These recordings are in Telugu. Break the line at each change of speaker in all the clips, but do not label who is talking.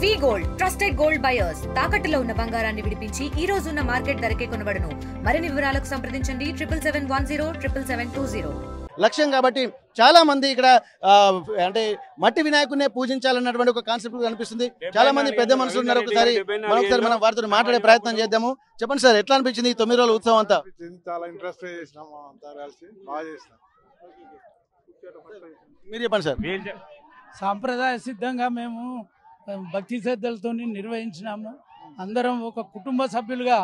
వి గోల్డ్ ట్రస్టెడ్ గోల్డ్ బయర్స్ తాకట్టులో ఉన్న బంగారాన్ని విడిపించి ఈ రోజు ఉన్న మార్కెట్ ధరకే కొనబడును. మరిన్ని వివరాలకు సంప్రదించండి 77107720.
లక్ష్యం కాబట్టి చాలా మంది ఇక్కడ అంటే మట్టి వినాయకుడినే పూజించాలన్నటువంటి ఒక కాన్సెప్ట్ కనిపిస్తుంది. చాలా మంది పెద్ద మనుషులు ఉన్నారు. ఒకసారి మనం వారితో మాట్లాడే ప్రయత్నం చేద్దాము. చెప్పండి సార్, ఎట్లా అనిపించింది ఈ 9 రోజుల ఉత్సవం అంతా?
చాలా ఇంట్రెస్ట్ చేసినాం, అంతా కలిసి బాగా చేసినాం.
మీరు చెప్పండి సార్.
సాంప్రదాయ సిద్ధంగా మేము భక్తి శ్రద్ధలతో నిర్వహించినాము. అందరం ఒక కుటుంబ సభ్యులుగా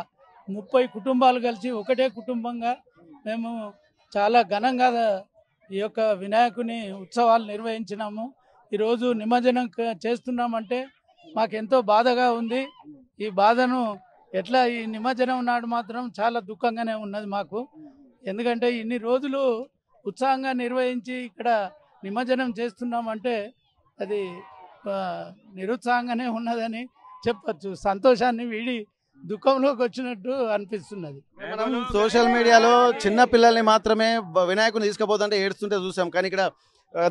30 కుటుంబాలు కలిసి ఒకటే కుటుంబంగా మేము చాలా ఘనంగా ఈ యొక్క వినాయకుని ఉత్సవాలు నిర్వహించినాము. ఈరోజు నిమజ్జనం చేస్తున్నామంటే మాకెంతో బాధగా ఉంది. ఈ బాధను ఎట్లా ఈ నిమజ్జనం నాడు మాత్రం చాలా దుఃఖంగానే ఉన్నది మాకు. ఎందుకంటే ఇన్ని రోజులు ఉత్సాహంగా నిర్వహించి ఇక్కడ నిమజ్జనం చేస్తున్నామంటే అది నిరుత్సాహంగానే ఉన్నదని చెప్పచ్చు. సంతోషాన్ని వీడి దుఃఖంలోకి వచ్చినట్టు అనిపిస్తున్నది.
మనం సోషల్ మీడియాలో చిన్న పిల్లల్ని మాత్రమే వినాయకుని తీసుకుపోతుంటే ఏడుస్తుంటే చూసాం. కానీ ఇక్కడ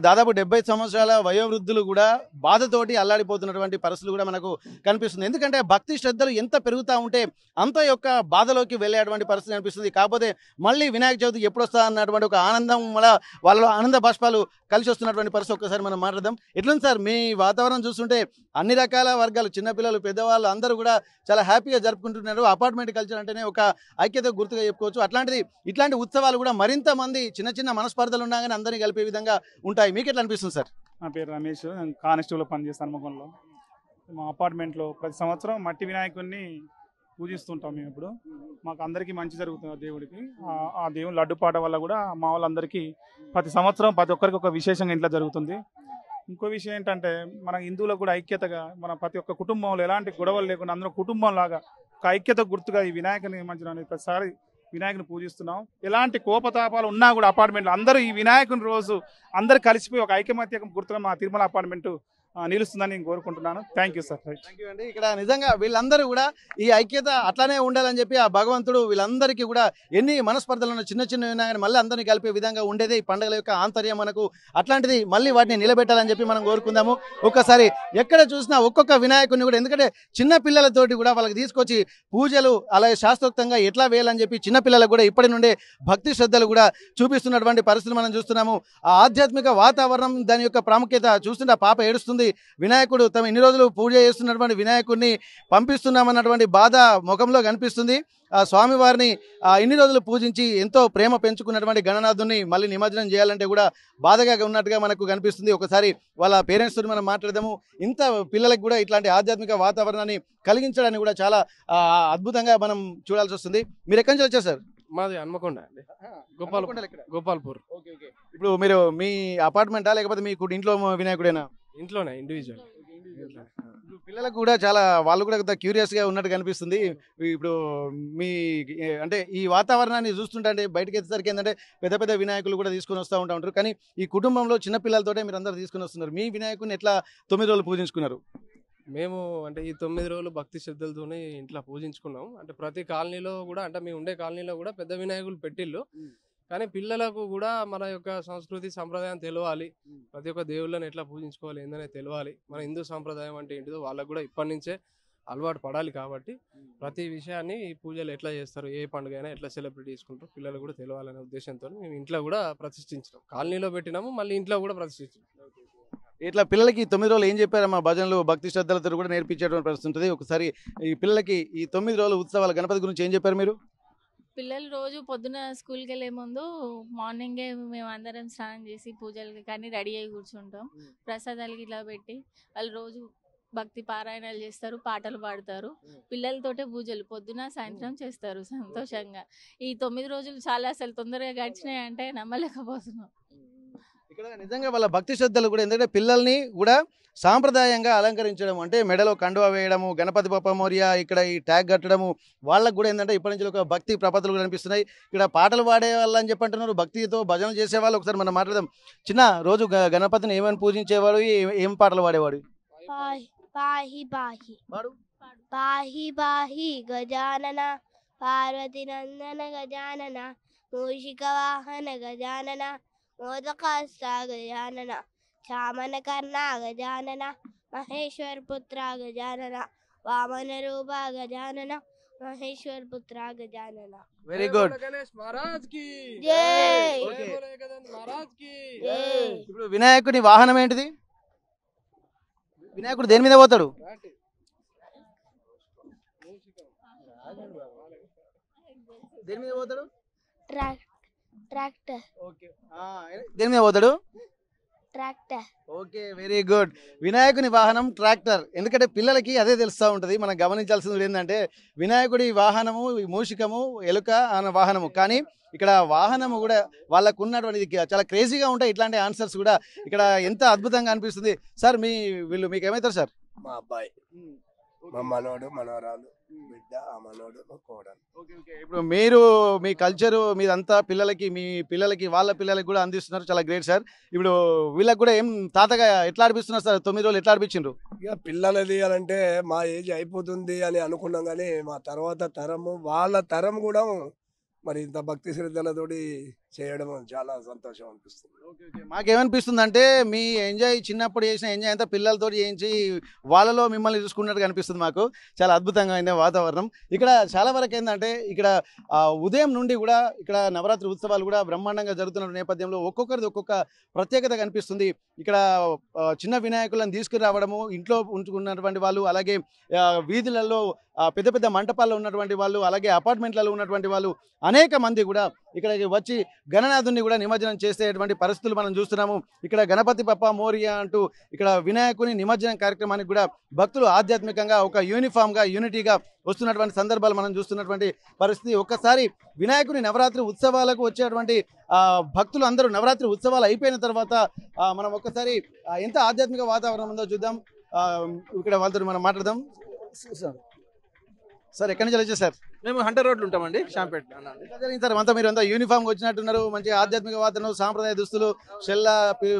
దాదాపు 70 సంవత్సరాల వయోవృద్ధులు కూడా బాధతోటి అల్లాడిపోతున్నటువంటి పరిస్థితులు కూడా మనకు కనిపిస్తుంది. ఎందుకంటే భక్తి శ్రద్ధలు ఎంత పెరుగుతూ ఉంటే అంత యొక్క బాధలోకి వెళ్ళేటువంటి పరిస్థితి కనిపిస్తుంది. కాకపోతే మళ్ళీ వినాయక చవితి ఎప్పుడు వస్తా అన్నటువంటి ఒక ఆనందం వాళ్ళలో ఆనంద బాష్పాలు కలిసి వస్తున్నటువంటి పరిస్థితి ఒక్కసారి మనం మాట్లాడదాం. ఎట్లుంది సార్ మీ వాతావరణం చూస్తుంటే? అన్ని రకాల వర్గాలు, చిన్నపిల్లలు, పెద్దవాళ్ళు అందరూ కూడా చాలా హ్యాపీగా జరుపుకుంటున్నారు. అపార్ట్మెంట్ కల్చర్ అంటేనే ఒక ఐక్యత గుర్తుగా చెప్పుకోవచ్చు. ఇట్లాంటి ఉత్సవాలు కూడా మరింత మంది చిన్న చిన్న మనస్పర్ధలు ఉన్నా కానీ అందరినీ కలిపే విధంగా ఉంటాయి. మీకు ఎట్లా అనిపిస్తుంది సార్?
నా పేరు రమేష్, నేను కానిస్టేబుల్ పనిచేస్తాను హన్మకొండలో. మా అపార్ట్మెంట్లో ప్రతి సంవత్సరం మట్టి వినాయకుడిని పూజిస్తుంటాం మేము. ఇప్పుడు మాకు అందరికీ మంచి జరుగుతుంది దేవుడికి. ఆ దేవుని లడ్డుపాట వల్ల కూడా మా వాళ్ళందరికీ ప్రతి సంవత్సరం ప్రతి ఒక్కరికి ఒక విశేషంగా ఇంట్లో జరుగుతుంది. ఇంకో విషయం ఏంటంటే మన హిందువులకు కూడా ఐక్యతగా మన ప్రతి ఒక్క కుటుంబంలో ఎలాంటి గొడవలు లేకుండా అందరూ కుటుంబం లాగా ఒక ఐక్యత గుర్తుగా ఈ వినాయకుని నిమజ్జనం ప్రతిసారి వినాయకుని పూజిస్తున్నాం. ఎలాంటి కోపతాపాలు ఉన్నా కూడా అపార్ట్మెంట్లో అందరూ ఈ వినాయకుని రోజు అందరు కలిసిపోయి ఒక ఐకమత్య గుర్తుగా మా తిరుమల అపార్ట్మెంట్ నిలుస్తుందని నేను కోరుకుంటున్నాను. Thank you sir.
Thank you అండి. ఇక్కడ నిజంగా వీళ్ళందరూ కూడా ఈ ఐక్యత అట్లానే ఉండాలని చెప్పి ఆ భగవంతుడు వీళ్ళందరికీ కూడా ఎన్ని మనస్పర్ధలను చిన్న చిన్న మళ్ళీ అందరినీ కలిపే విధంగా ఉండేదే ఈ పండుగల యొక్క ఆంతర్యం మనకు. అట్లాంటిది మళ్ళీ వాటిని నిలబెట్టాలని చెప్పి మనం కోరుకుందాము. ఒక్కసారి ఎక్కడ చూసినా ఒక్కొక్క వినాయకుడిని కూడా, ఎందుకంటే చిన్న పిల్లలతోటి కూడా వాళ్ళకి తీసుకొచ్చి పూజలు అలాగే శాస్త్రోక్తంగా ఎట్లా వేయాలని చెప్పి చిన్న పిల్లలకు కూడా ఇప్పటి నుండే భక్తి శ్రద్ధలు కూడా చూపిస్తున్నటువంటి పరిస్థితులు మనం చూస్తున్నాము. ఆ ఆధ్యాత్మిక వాతావరణం, దాని యొక్క ప్రాముఖ్యత చూస్తుంటే ఆ పాప ఏడుస్తుంది. వినాయకుడు తమ ఇన్ని రోజులు పూజ చేస్తున్నటువంటి వినాయకుడిని పంపిస్తున్నామన్నటువంటి బాధ ముఖంలో కనిపిస్తుంది. ఆ స్వామివారిని ఇన్ని రోజులు పూజించి ఎంతో ప్రేమ పెంచుకున్నటువంటి గణనాథుని మళ్ళీ నిమజ్జనం చేయాలంటే కూడా బాధగా ఉన్నట్టుగా మనకు కనిపిస్తుంది. ఒకసారి వాళ్ళ పేరెంట్స్ తోటి మనం మాట్లాడదాము. ఇంత పిల్లలకు కూడా ఇట్లాంటి ఆధ్యాత్మిక వాతావరణాన్ని కలిగించడానికి కూడా చాలా అద్భుతంగా మనం చూడాల్సి వస్తుంది. మీరు ఎక్కడి నుంచి వచ్చారు సార్?
మాది హన్మకొండ అండి, గోపాల్పూర్.
ఇప్పుడు మీరు మీ అపార్ట్మెంటా లేకపోతే మీ ఇంట్లో వినాయకుడేనా?
ఇంట్లోనే, ఇండివిజువల్.
పిల్లలకు కూడా చాలా, వాళ్ళు కూడా క్యూరియస్ గా ఉన్నట్టు కనిపిస్తుంది. ఇప్పుడు మీ అంటే ఈ వాతావరణాన్ని చూస్తుంటే బయటకు వచ్చేసరికి ఏంటంటే పెద్ద పెద్ద వినాయకులు కూడా తీసుకొని వస్తూ ఉంటారు. కానీ ఈ కుటుంబంలో చిన్న పిల్లలతోటే మీరు అందరూ తీసుకొని వస్తున్నారు. మీ వినాయకుడిని ఎట్లా 9 రోజులు పూజించుకున్నారు?
మేము అంటే ఈ 9 రోజులు భక్తి శ్రద్ధలతోనే ఇంట్లో పూజించుకున్నాం. అంటే ప్రతి కాలనీలో కూడా, అంటే మేము ఉండే కాలనీలో కూడా పెద్ద వినాయకులు పెట్టిళ్ళు. కానీ పిల్లలకు కూడా మన యొక్క సంస్కృతి సంప్రదాయం తెలియాలి, ప్రతి ఒక్క దేవుళ్ళని ఎట్లా పూజించుకోవాలి ఏందనే తెలియాలి, మన హిందూ సంప్రదాయం అంటే ఏంటిదో వాళ్ళకు కూడా ఇప్పటి నుంచే అలవాటు పడాలి. కాబట్టి ప్రతి విషయాన్ని ఈ పూజలు ఎట్లా చేస్తారు, ఏ పండుగ అయినా ఎట్లా సెలబ్రేట్ చేసుకుంటారు పిల్లలు కూడా తెలియాలనే ఉద్దేశంతో మేము ఇంట్లో కూడా ప్రతిష్ఠించినాం. కాలనీలో పెట్టినాము, మళ్ళీ ఇంట్లో కూడా ప్రతిష్ఠించినాం.
ఇట్లా పిల్లలకి 9 రోజులు ఏం చెప్పారమ్మా? భజనలు, భక్తి శ్రద్ధలతో కూడా నేర్పించేటువంటి పరిస్థితి ఉంటుంది. ఒకసారి ఈ పిల్లలకి ఈ 9 రోజుల ఉత్సవాల గణపతి గురించి ఏం చెప్పారు మీరు?
పిల్లలు రోజు పొద్దున స్కూల్కి వెళ్ళే ముందు మార్నింగే మేము అందరం స్నానం చేసి పూజలకి కానీ రెడీ అయ్యి కూర్చుంటాం. ప్రసాదాలకి ఇట్లా పెట్టి వాళ్ళు రోజు భక్తి పారాయణాలు చేస్తారు, పాటలు పాడతారు. పిల్లలతోటే పూజలు పొద్దున సాయంత్రం చేస్తారు సంతోషంగా. ఈ 9 రోజులు చాలా అసలు తొందరగా గడిచినాయి అంటే నమ్మలేకపోతున్నాం.
ఇక్కడ నిజంగా వాళ్ళ భక్తి శ్రద్ధలు కూడా, ఎందుకంటే పిల్లల్ని కూడా సాంప్రదాయంగా అలంకరించడం, అంటే మెడలో కండువా వేయడము, గణపతి బప్ప మోరియా ఇక్కడ ఈ ట్యాగ్ కట్టడము, వాళ్ళకు కూడా ఏంటంటే ఇప్పటి నుంచి ఒక భక్తి ప్రపత్తులు కూడా కనిపిస్తున్నాయి. ఇక్కడ పాటలు పాడే వాళ్ళు అని చెప్పంటున్నారు, భక్తితో భజనలు చేసేవాళ్ళు. ఒకసారి మనం మాట్లాడదాం. చిన్న రోజు గణపతిని ఏమని పూజించేవాడు, ఏం పాటలు పాడేవాడు?
పాహి పాహి గజానన పార్వతి నందన గజానన మూషిక వాహన గజానన మోదకాస్త గజానన చామన కర్ణ గజానన మహేశ్వర పుత్ర గజానన వామన రూప గజానన మహేశ్వర పుత్ర గజానన.
Very good.
గణేష్ మహారాజ్ కి
జై.
ఓకే.
మహారాజ్ కి
జై.
ఇప్పుడు వినాయకుడి వాహనం ఏంటిది? వినాయకుడు దేని మీద పోతాడు? దేని మీద పోతాడు?
ట్రాక్టర్.
ఓకే. దేని మీద పోతాడు?
ట్రాక్టర్.
Okay, very good. వినాయకుని వాహనం ట్రాక్టర్. ఎందుకంటే పిల్లలకి అదే తెలుస్తూ ఉంటుంది. మనం గమనించాల్సింది ఏంటంటే వినాయకుడి వాహనము మూషికము ఎలుక అన్న వాహనము, కానీ ఇక్కడ వాహనము కూడా వాళ్ళకు ఉన్నటువంటి చాలా క్రేజీగా ఉంటాయి. ఇట్లాంటి ఆన్సర్స్ కూడా ఇక్కడ ఎంత అద్భుతంగా అనిపిస్తుంది. సార్ వీళ్ళు మీకు ఏమవుతారు సార్?
మా అబ్బాయి, మా మనోడు, మనవరాలు, బిడ్డ, ఆ మనోడు, కోడలు.
ఇప్పుడు మీరు మీ కల్చరు మీదంతా మీ పిల్లలకి వాళ్ళ పిల్లలకి కూడా అందిస్తున్నారు. చాలా గ్రేట్ సార్. ఇప్పుడు వీళ్ళకి కూడా ఏం తాతగా ఎట్లా అనిపిస్తున్నారు సార్? 9 రోజులు ఎట్లా అనిపించిండ్రు?
ఇక పిల్లలది అని అంటే మా ఏజ్ అయిపోతుంది అని అనుకున్నాం, కానీ మా తర్వాత తరము వాళ్ళ తరం కూడా మరి ఇంత భక్తి శ్రద్ధలతోటి చేయడం చాలా సంతోషం అనిపిస్తుంది.
మాకేమనిపిస్తుంది అంటే మీ ఎంజాయ్ చిన్నప్పుడు చేసిన ఎంజాయ్ అంతా పిల్లలతో చేయించి వాళ్ళలో మిమ్మల్ని చూసుకున్నట్టుగా అనిపిస్తుంది. మాకు చాలా అద్భుతంగా అయింది వాతావరణం. ఇక్కడ చాలా వరకు ఏంటంటే ఇక్కడ ఉదయం నుండి కూడా ఇక్కడ నవరాత్రి ఉత్సవాలు కూడా బ్రహ్మాండంగా జరుగుతున్న నేపథ్యంలో ఒక్కొక్కరిది ఒక్కొక్క ప్రత్యేకత కనిపిస్తుంది. ఇక్కడ చిన్న వినాయకులను తీసుకురావడము, ఇంట్లో ఉంచుకున్నటువంటి వాళ్ళు, అలాగే వీధులలో పెద్ద పెద్ద మంటపాల్లో ఉన్నటువంటి వాళ్ళు, అలాగే అపార్ట్మెంట్లలో ఉన్నటువంటి వాళ్ళు అనేక మంది కూడా ఇక్కడికి వచ్చి గణనాథుని కూడా నిమజ్జనం చేసేటువంటి పరిస్థితులు మనం చూస్తున్నాము. ఇక్కడ గణపతి బప్పా మోరియా అంటూ ఇక్కడ వినాయకుని నిమజ్జనం కార్యక్రమానికి కూడా భక్తులు ఆధ్యాత్మికంగా ఒక యూనిఫామ్గా యూనిటీగా వస్తున్నటువంటి సందర్భాలు మనం చూస్తున్నటువంటి పరిస్థితి. ఒక్కసారి వినాయకుని నవరాత్రి ఉత్సవాలకు వచ్చేటువంటి భక్తులు అందరూ నవరాత్రి ఉత్సవాలు అయిపోయిన తర్వాత మనం ఒక్కసారి ఎంత ఆధ్యాత్మిక వాతావరణం ఉందో చూద్దాం. ఇక్కడ వాళ్ళతో మనం మాట్లాడదాం. సార్ ఎక్కడి నుంచి వచ్చారు సార్?
మేము హంటర్ రోడ్లు ఉంటామండి, షాంపేట.
సార్ అంతా మీరు అంతా యూనిఫామ్ వచ్చినట్టున్నారు, మంచి ఆధ్యాత్మిక వాతావరణం, సాంప్రదాయ దుస్తులు, షెల్ల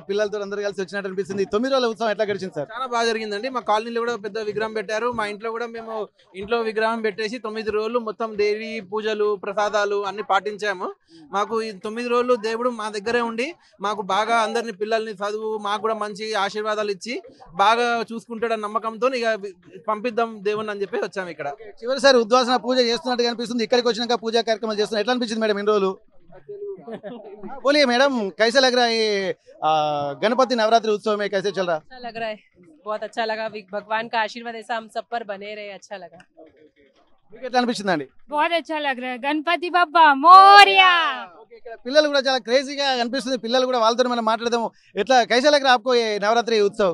పిల్లలతో అందరూ కలిసి వచ్చినట్టు అనిపిస్తుంది. 9 రోజుల ఉత్సవం ఎట్లా గడిచింది సార్?
చాలా బాగా జరిగిందండి. మా కాలనీలో కూడా పెద్ద విగ్రహం పెట్టారు. మా ఇంట్లో కూడా మేము ఇంట్లో విగ్రహం పెట్టేసి 9 రోజులు మొత్తం దేవి పూజలు ప్రసాదాలు అన్ని పాటించాము. మాకు ఈ 9 రోజులు దేవుడు మా దగ్గరే ఉండి మాకు బాగా అందరిని పిల్లల్ని చదువు మాకు కూడా మంచి ఆశీర్వాదాలు ఇచ్చి బాగా చూసుకుంటాడన్న నమ్మకంతో ఇక పంపిద్దాం దేవుని అని చెప్పి వచ్చాము. ఇక్కడ
చివరిసారి ఉద్వాసన పూజ చేస్తున్నట్టుగా అనిపిస్తుంది. ఇక్కడికి వచ్చినాక పూజా కార్యక్రమాలు చేస్తున్నారు. ఎట్లా అనిపించింది మేడం ఇన్ని రోజులు? बोलिए मैडम, कैसा लग रहा है ये गणपति नवरात्रि उत्सव में, कैसे चल रहा?
अच्छा लग रहा है, बहुत अच्छा लगा. भगवान का आशीर्वाद ऐसा हम सब पर बने रहे, अच्छा लगा.
ఎట్లా అనిపించిందండి?
बहुत अच्छा लग रहा है. गणपति बप्पा मोरिया.
ఇక్కడ పిల్లలు కూడా చాలా క్రేజీగా అనిపిస్తుంది. పిల్లలు కూడా వాళ్ళతో మనం మాట్లాడదాము. ఎట్లా कैसा लग रहा है आपको ये नवरात्रि उत्सव?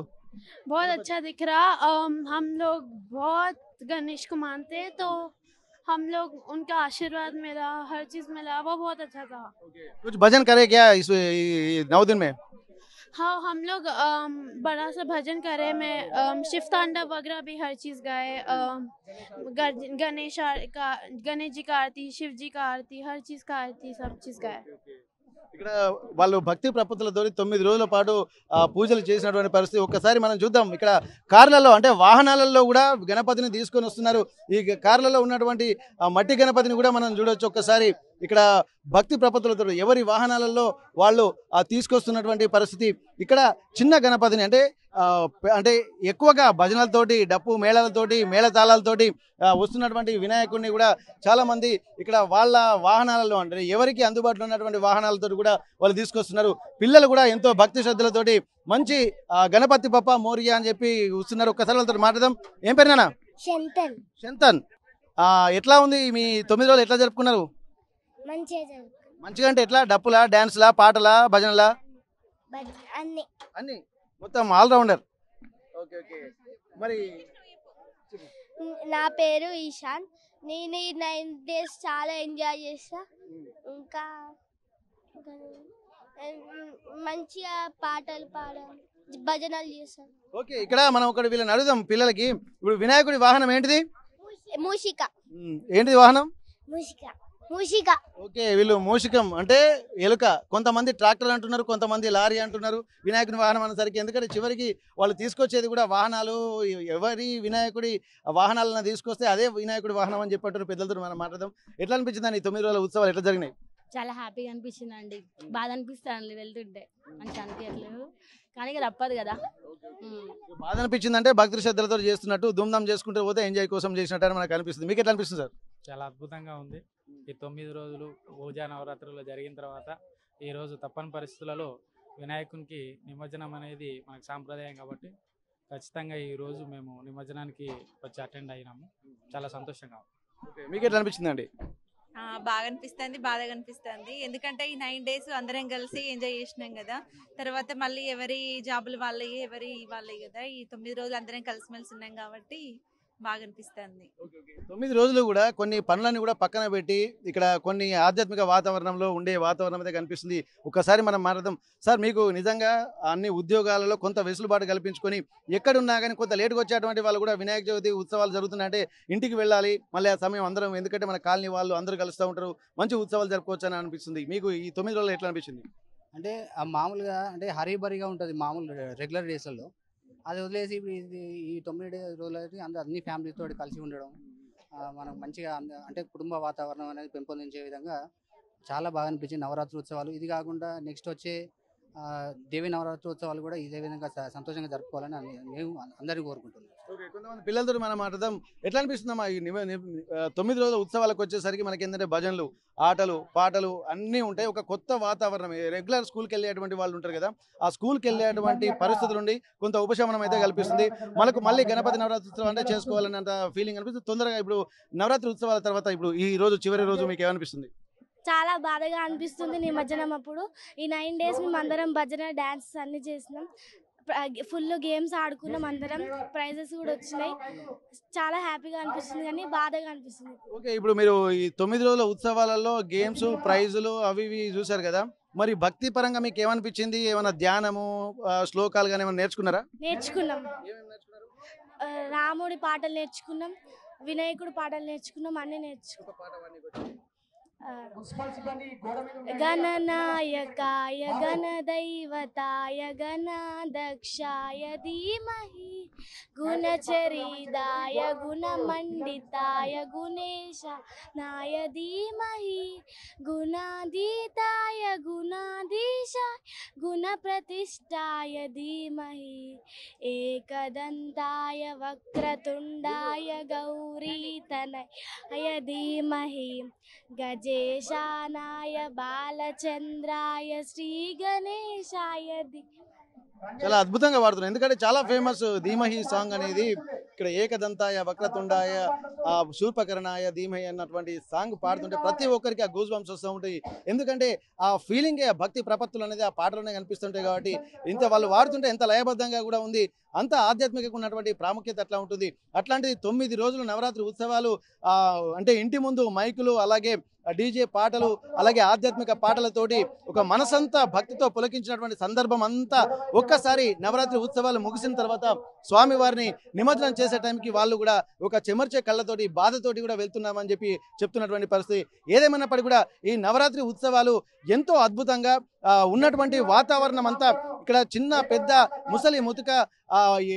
बहुत अच्छा दिख रहा. हम लोग बहुत गणेश को मानते हैं, तो हम लोग उनका आशीर्वाद मिला, हर चीज मिला, वो बहुत अच्छा था.
कुछ भजन करे क्या इस 9 दिन में?
हाँ, हम लोग बड़ा सा भजन करे में शिव तांडव वगैरह भी हर चीज गाए. गणेश जी का आरती, शिव जी का आरती, हर चीज का आरती, सब चीज गाए.
ఇక్కడ వాళ్ళు భక్తి ప్రపత్తులతో 9 రోజుల పాటు పూజలు చేసినటువంటి పరిస్థితి ఒక్కసారి మనం చూద్దాం. ఇక్కడ కార్లలో అంటే వాహనాలలో కూడా గణపతిని తీసుకొని వస్తున్నారు. ఈ కార్లలో ఉన్నటువంటి మట్టి గణపతిని కూడా మనం చూడొచ్చు. ఒక్కసారి ఇక్కడ భక్తి ప్రపత్తులతో ఎవరి వాహనాలలో వాళ్ళు తీసుకొస్తున్నటువంటి పరిస్థితి. ఇక్కడ చిన్న గణపతిని అంటే ఎక్కువగా భజనలతోటి, డప్పు మేళాలతోటి, మేళతాళాలతోటి వస్తున్నటువంటి వినాయకుడిని కూడా చాలా మంది ఇక్కడ వాళ్ళ వాహనాలలో అంటే ఎవరికి అందుబాటులో ఉన్నటువంటి వాహనాలతో కూడా వాళ్ళు తీసుకొస్తున్నారు. పిల్లలు కూడా ఎంతో భక్తి శ్రద్ధలతోటి మంచి గణపతి బప్పా మోరియా అని చెప్పి వస్తున్నారు. ఒక్కసారి వాళ్ళతో మాట్లాడదాం. ఏం పేరు నాన్న? శంతన్. ఎట్లా ఉంది మీ 9 రోజులు ఎట్లా జరుపుకున్నారు? మంచిగా అంటే ఎట్లా? డప్పులా, డాన్స్లా, పాటలా, భజనలా? అన్ని మొత్తం ఆల్రౌండర్. Okay okay. మరి
నా పేరు ఈశాన్. నేను ఈ 9 days చాలా ఎంజాయ్ చేస్తా. ఇంకా మంచిగా పాటలు పాడాలి, భజనలు చేస్తాం.
ఓకే. ఇక్కడ మనం ఒకటి వీళ్ళని అడుగుదాం పిల్లలకి. ఇప్పుడు వినాయకుడి వాహనం ఏంటిది?
మూషిక.
ఏంటిది వాహనం?
మూషిక.
ఓకే. వీళ్ళు మూషికం అంటే ఎలుక. కొంతమంది ట్రాక్టర్ అంటున్నారు, కొంతమంది లారీ అంటున్నారు వినాయకుని వాహనం అనేసరికి. ఎందుకంటే చివరికి వాళ్ళు తీసుకొచ్చేది కూడా వాహనాలు, ఎవరి వినాయకుడి వాహనాలను తీసుకొస్తే అదే వినాయకుడి వాహనం అని చెప్పట్టు పెద్దలతో మనం మాట్లాడదాం. ఎట్లా అనిపించింది ఈ 9 రోజుల ఉత్సవాలు ఎట్లా జరిగినాయి?
చాలా హ్యాపీగా అనిపించింది అండి. బాధ అనిపిస్తుంది వెళ్తుంటే, మంచి అనిపించట్లేదు కానీ ఇక తప్పదు కదా.
బాధ అనిపించింది అంటే భక్తి శ్రద్ధలతో చేస్తున్నట్టు ధూమ్ధామ్ చేసుకుంటూ పోతే ఎంజాయ్ కోసం చేసినట్టు మనకు అనిపిస్తుంది. మీకు ఎట్లా అనిపిస్తుంది సార్?
చాలా అద్భుతంగా ఉంది. ఈ 9 రోజులు పూజా నవరాత్రులు జరిగిన తర్వాత ఈరోజు తప్పని పరిస్థితులలో వినాయకునికి నిమజ్జనం అనేది మనకు సాంప్రదాయం కాబట్టి ఖచ్చితంగా ఈరోజు మేము నిమజ్జనానికి వచ్చి అటెండ్ అయినాము. చాలా సంతోషంగా ఉంది.
మీకు ఎట్లా అనిపించిందండి?
బాగా అనిపిస్తుంది, బాధగా అనిపిస్తుంది. ఎందుకంటే ఈ 9 days అందరం కలిసి ఎంజాయ్ చేసినాం కదా. తర్వాత మళ్ళీ ఎవరి జాబులు వాళ్ళవి, ఎవరి వాళ్ళవి కదా. ఈ 9 రోజులు అందరం కలిసిమెలిసి ఉన్నాం కాబట్టి బాగా అనిపిస్తుంది.
9 రోజులు కూడా కొన్ని పనులన్నీ కూడా పక్కన పెట్టి ఇక్కడ కొన్ని ఆధ్యాత్మిక వాతావరణంలో ఉండే వాతావరణం అయితే కనిపిస్తుంది. ఒక్కసారి మనం మాట్లాడదాం సార్. మీకు నిజంగా అన్ని ఉద్యోగాలలో కొంత వెసులుబాటు కల్పించుకొని ఎక్కడున్నా కానీ కొంత లేటుగా వచ్చేటువంటి వాళ్ళు కూడా వినాయక చవితి ఉత్సవాలు జరుగుతున్నాయంటే ఇంటికి వెళ్ళాలి, మళ్ళీ ఆ సమయం అందరం, ఎందుకంటే మన కాలనీ వాళ్ళు అందరూ కలుస్తూ ఉంటారు, మంచి ఉత్సవాలు జరుపుకోవచ్చు అని అనిపిస్తుంది. మీకు ఈ 9 రోజులు ఎట్లా అనిపించింది?
అంటే మామూలుగా అంటే హరీబరీగా ఉంటుంది మామూలు రెగ్యులర్ డేస్లలో. అది వదిలేసి ఇప్పుడు ఈ 9 రోజులు అయితే అన్ని ఫ్యామిలీతో కలిసి ఉండడం, మనం మంచిగా అంటే కుటుంబ వాతావరణం అనేది పెంపొందించే విధంగా చాలా బాగా అనిపించింది. నవరాత్రి ఉత్సవాలు ఇది కాకుండా నెక్స్ట్ వచ్చే దేవి నవరాత్రి ఉత్సవాలు కూడా ఇదే విధంగా సంతోషంగా జరుపుకోవాలని మేము అందరినీ కోరుకుంటున్నాం.
కొంతమంది పిల్లలతో మనం మాట్లాడదాం. ఎట్లా అనిపిస్తుందమ్మా ఈ 9 రోజుల ఉత్సవాలకు వచ్చేసరికి మనకి ఏంటంటే భజనలు, ఆటలు, పాటలు అన్నీ ఉంటాయి. ఒక కొత్త వాతావరణం. రెగ్యులర్ స్కూల్కి వెళ్ళేటువంటి వాళ్ళు ఉంటారు కదా, ఆ స్కూల్కి వెళ్ళేటువంటి పరిస్థితుల నుండి కొంత ఉపశమనం అయితే కల్పిస్తుంది. మనకు మళ్ళీ గణపతి నవరాత్రి ఉత్సవం అంటే చేసుకోవాలన్నంత ఫీలింగ్ అనిపిస్తుంది. తొందరగా ఇప్పుడు నవరాత్రి ఉత్సవాల తర్వాత ఇప్పుడు ఈ రోజు చివరి రోజు మీకు ఏమనిపిస్తుంది?
చాలా బాధగా అనిపిస్తుంది. నిమజ్జనం అప్పుడు ఈ 9 days మేము అందరం భజన, డ్యాన్స్ అన్ని చేసినాం. ఫుల్ గేమ్స్ ఆడుకున్నాం, అందరం ప్రైజెస్ కూడా వచ్చినాయి. చాలా హ్యాపీగా అనిపిస్తుంది కానీ బాధగా అనిపిస్తుంది.
ఓకే, ఇప్పుడు మీరు ఈ 9 రోజుల ఉత్సవాలలో గేమ్స్, ప్రైజులు అవి ఇవి చూసారు కదా, మరి భక్తి పరంగా మీకు ఏమనిపించింది? ఏమైనా ధ్యానము, శ్లోకాలు కానీ ఏమైనా నేర్చుకున్నారా?
నేర్చుకున్నాం. రాముడి పాటలు నేర్చుకున్నాం, వినాయకుడి పాటలు నేర్చుకున్నాం, అన్నీ నేర్చుకున్నాం. గణనాయకాయ గణదైవతాయ గణాధ్యక్షాయ ధీమహి గుణచరిదాయ గుణమండితాయ గుణేశాయ ధీమహి గుణాధీతాయ గుణాధీశాయ గుణప్రతిష్ఠాయ ధీమహి ఏకదంతాయ వక్రతుండాయ గౌరీతనయాయ ధీమహి గజేశానాయ బాలచంద్రాయ శ్రీ గణేశాయ.
చాలా అద్భుతంగా పాడుతున్నారు. ఎందుకంటే చాలా ఫేమస్ ధీమహి సాంగ్ అనేది. ఇక్కడ ఏకదంతాయ వక్రతుండాయ శూర్పకరణాయ ధీమహి అన్నటువంటి సాంగ్ పాడుతుంటే ప్రతి ఒక్కరికి ఆ గూస్ బంప్స్ వస్తూ ఉంటాయి. ఎందుకంటే ఆ ఫీలింగే, ఆ భక్తి ప్రపత్తులు అనేది ఆ పాటలోనే కనిపిస్తుంటాయి కాబట్టి ఇంత వాళ్ళు వాడుతుంటే ఎంత లయబద్ధంగా కూడా ఉంది, అంత ఆధ్యాత్మికంగా ఉన్నటువంటి ప్రాముఖ్యత అట్లా ఉంటుంది. అట్లాంటిది 9 రోజులు నవరాత్రి ఉత్సవాలు అంటే ఇంటి ముందు మైకులు, అలాగే డీజే పాటలు, అలాగే ఆధ్యాత్మిక పాటలతోటి ఒక మనసంతా భక్తితో పులకించినటువంటి సందర్భం అంతా ఒక్కసారి నవరాత్రి ఉత్సవాలు ముగిసిన తర్వాత స్వామివారిని నిమజ్జనం చేసే టైంకి వాళ్ళు కూడా ఒక చెమర్చే కళ్ళతోటి, బాధతోటి కూడా వెళ్తున్నామని చెప్పి చెప్తున్నటువంటి పరిస్థితి. ఏదేమన్నప్పటికీ కూడా ఈ నవరాత్రి ఉత్సవాలు ఎంతో అద్భుతంగా ఉన్నటువంటి వాతావరణం అంతా ఇక్కడ చిన్న పెద్ద ముసలి ముతుక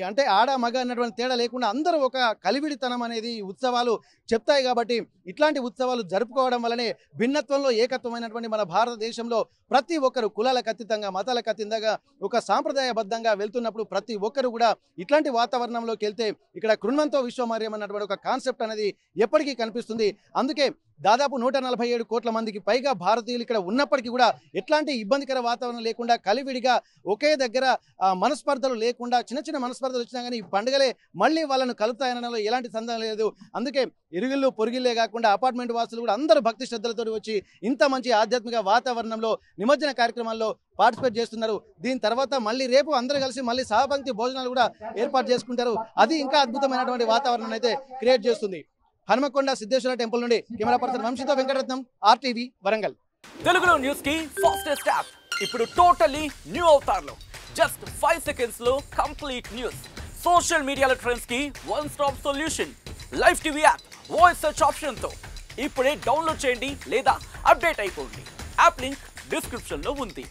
అంటే ఆడ మగ అన్నటువంటి తేడా లేకుండా అందరూ ఒక కలివిడితనం అనేది ఉత్సవాలు చెప్తాయి. కాబట్టి ఇట్లాంటి ఉత్సవాలు జరుపుకోవడం వల్లనే భిన్నత్వంలో ఏకత్వమైనటువంటి మన భారతదేశంలో ప్రతి ఒక్కరు కులాలకు అతీతంగా, మతాలకు అతీతంగా ఒక సాంప్రదాయబద్ధంగా వెళ్తున్నప్పుడు ప్రతి ఒక్కరు కూడా ఇట్లాంటి వాతావరణంలోకి వెళ్తే ఇక్కడ కృణ్వంతో విశ్వమార్యం అన్నటువంటి ఒక కాన్సెప్ట్ అనేది ఎప్పటికీ కనిపిస్తుంది. అందుకే దాదాపు 147 కోట్ల మందికి పైగా భారతీయులు ఇక్కడ ఉన్నప్పటికీ కూడా ఎట్లాంటి ఇబ్బందికర వాతావరణం లేకుండా కలివిడిగా ఒకే దగ్గర మనస్పర్ధలు లేకుండా, చిన్న చిన్న మనస్పర్ధలు వచ్చినా కానీ ఈ పండుగలే మళ్ళీ వాళ్ళను కలుపుతాయనడంలో ఎలాంటి సందేహం లేదు. అందుకే ఇరుగుళ్ళు పొరుగుళ్ళే కాకుండా అపార్ట్మెంట్ వాసులు కూడా అందరూ భక్తి శ్రద్ధలతో వచ్చి ఇంత మంచి ఆధ్యాత్మిక వాతావరణంలో నిమజ్జన కార్యక్రమాల్లో పార్టిసిపేట్ చేస్తున్నారు. దీని తర్వాత మళ్ళీ రేపు అందరూ కలిసి మళ్ళీ సహపంక్తి భోజనాలు కూడా ఏర్పాటు చేసుకుంటారు. అది ఇంకా అద్భుతమైనటువంటి వాతావరణం అయితే క్రియేట్ చేస్తుంది. హనుమకొండ సిద్ధేశ్వర టెంపుల్ నుండి కెమెరా పర్సన్ వంశీతో వెంకటరత్నం, RTV వరంగల్.
తెలుగులో న్యూస్ కి ఫాస్టెస్ట్ యాప్ ఇప్పుడు టోటల్లీ న్యూ అవతార్లో జస్ట్ 5 seconds లో కంప్లీట్ న్యూస్. సోషల్ మీడియాలో ట్రెండ్స్ కి one stop solution. Live TV app voice search option తో ఇప్పుడే డౌన్లోడ్ చేయండి లేదా అప్డేట్ అయిపోండి. యాప్ లింక్ డిస్క్రిప్షన్ లో ఉంది.